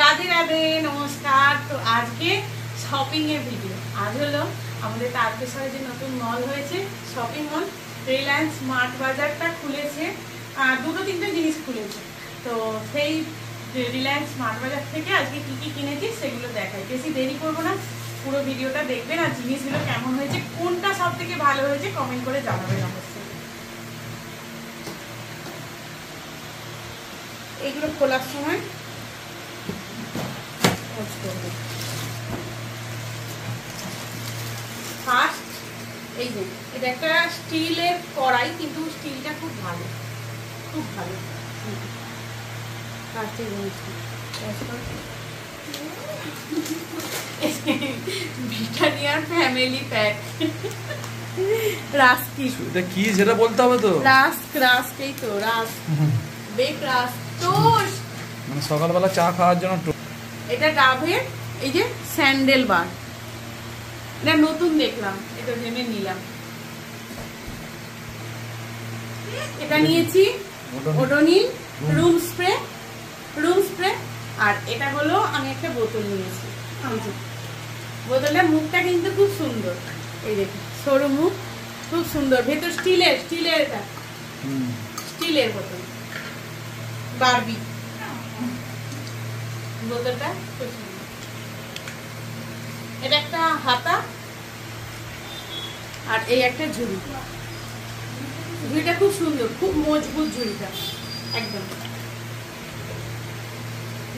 রাধে রাধে, নমস্কার। তো আজকে শপিং এর ভিডিও। আজ হলো আমাদের তারকেশ্বরে যে নতুন মল হয়েছে, শপিং মল রিলায়েন্স স্মার্ট বাজারটা খুলেছে। দুটো তিনটে জিনিস খুলেছে, তো সেই রিলায়েন্স স্মার্ট বাজার থেকে আজকে কি কি কিনেছি সেগুলো দেখাই। বেশি দেরি করবো না, পুরো ভিডিওটা দেখবেন। আর জিনিসগুলো কেমন হয়েছে, কোনটা সব থেকে ভালো হয়েছে কমেন্ট করে জানাবেন অবশ্যই। এইগুলো খোলার সময় ফার্স্ট এই যে এটা একটা স্টিলের কড়াই, কিন্তু স্টিলটা খুব ভালো, খুব ভালো। ব্রিটানিয়ার ফ্যামিলি প্যাক রাস্ক। এটা কি যেটা বলতে হবে তো? রাস্ক এই তো রাস্ক, বেক রাস্ক টোস্ট, মানে সকালবেলা চা খাওয়ার জন্য। এটা ডাভের এই যে স্যান্ডেল বার, এটা নতুন দেখলাম, এটা ভেবে নিলাম। এটা নিয়েছি ওডোনিল রুম স্প্রে। আর এটা হলো আমি একটা বোতল নিয়েছি। বোতলের মুখটা কিন্তু খুব সুন্দর, এই দেখুন সরু মুখ, খুব সুন্দর। ভেতর স্টিলের এটা স্টিলের বোতল, বারবি বোতলটা খুব সুন্দর। এটা একটা হাতা, আর এই একটা ঝুড়িটা খুব সুন্দর, খুব মজবুত ঝুড়িটা একদম।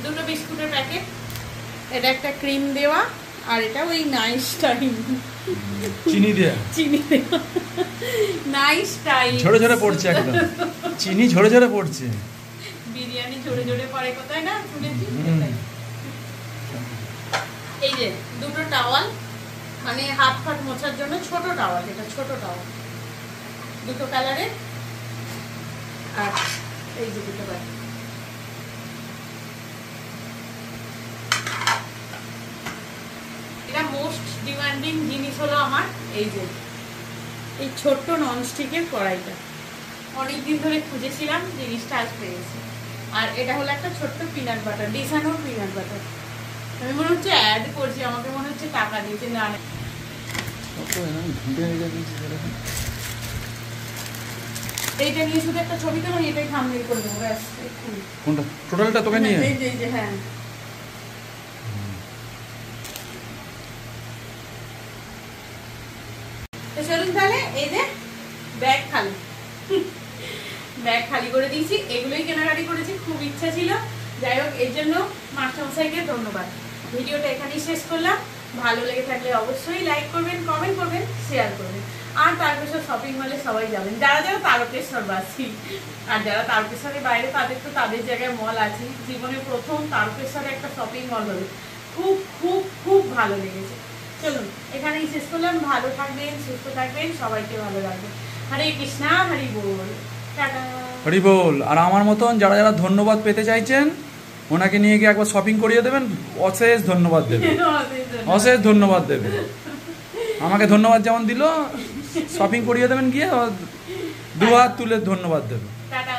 দুটো বিস্কুটের প্যাকেট, এটা একটা ক্রিম দেওয়া, আর এটা ওই নাইস টাইম চিনি দেয়া নাইস টাইম ঝরে ঝরে পড়ছে, একদম চিনি ঝরে ঝরে পড়ছে। বিরিয়ানি ঝরে ঝরে পড়ে কোথায় না শুনেছি। এই যে দুটো টাওয়াল, মানে হাত ফাট মোছার জন্য ছোট টাওয়াল, এটা ছোট টাওয়াল, দুটো কালারের। আর এই যে দুটো ব্যাগ, এটা মোস্ট ডিমান্ডিং জিনিস হলো আমার এই যে এই ছোট্ট ননস্টিকের কড়াইটা। অনেকদিন ধরে খুঁজেছিলাম, জিনিসটা আজ পেয়েছি। আর এটা হলো একটা ছোট্ট পিনাট বাটার, ডিসানোর পিনাট বাটার। আমি মনে হচ্ছে অ্যাড করছি, আমাকে মনে হচ্ছে টাকা দিয়েছে। না, এইটা নিয়ে শুধু একটা ছবি তোলো, এটাই থাম্বনেল করে দেবো ব্যাস। কোনটা টোটালটা তোকে নিয়ে? এই যে হ্যাঁ, চলুন তাহলে। এই যে ব্যাগ খালি করে দিয়েছি, এগুলোই কেনাকাটি করেছি, খুব ইচ্ছা ছিল। যাই হোক, এর জন্য মাস্টারমশাইকে ধন্যবাদ। ভিডিওটা এখানেই শেষ করলাম। ভালো লেগে থাকলে অবশ্যই লাইক করবেন, কমেন্ট করবেন, শেয়ার করবেন। আর তারকেশ্বর শপিং মলে সবাই যাবেন, যারা যারা তারকেশ্বরবাসী। আর যারা তারকেশ্বরের বাইরে, তাদের তো তাদের জায়গায় মল আছে। জীবনে প্রথম তারকেশ্বরে একটা শপিং মল হলো, খুব খুব খুব ভালো লেগেছে। চলুন এখানেই শেষ করলাম। ভালো থাকবেন, সুস্থ থাকবেন, সবাইকে ভালো রাখবেন। হরে কৃষ্ণা, হরি বল, টাটা। হরি বল। আর আমার মতন যারা যারা ধন্যবাদ পেতে চাইছেন, ওনাকে নিয়ে গিয়ে একবার শপিং করিয়ে দেবেন, অশেষ ধন্যবাদ দেবে, অশেষ ধন্যবাদ দেবে। আমাকে ধন্যবাদ যেমন দিল, শপিং করিয়ে দেবেন গিয়ে, দু হাত তুলে ধন্যবাদ দেবে। টাটা।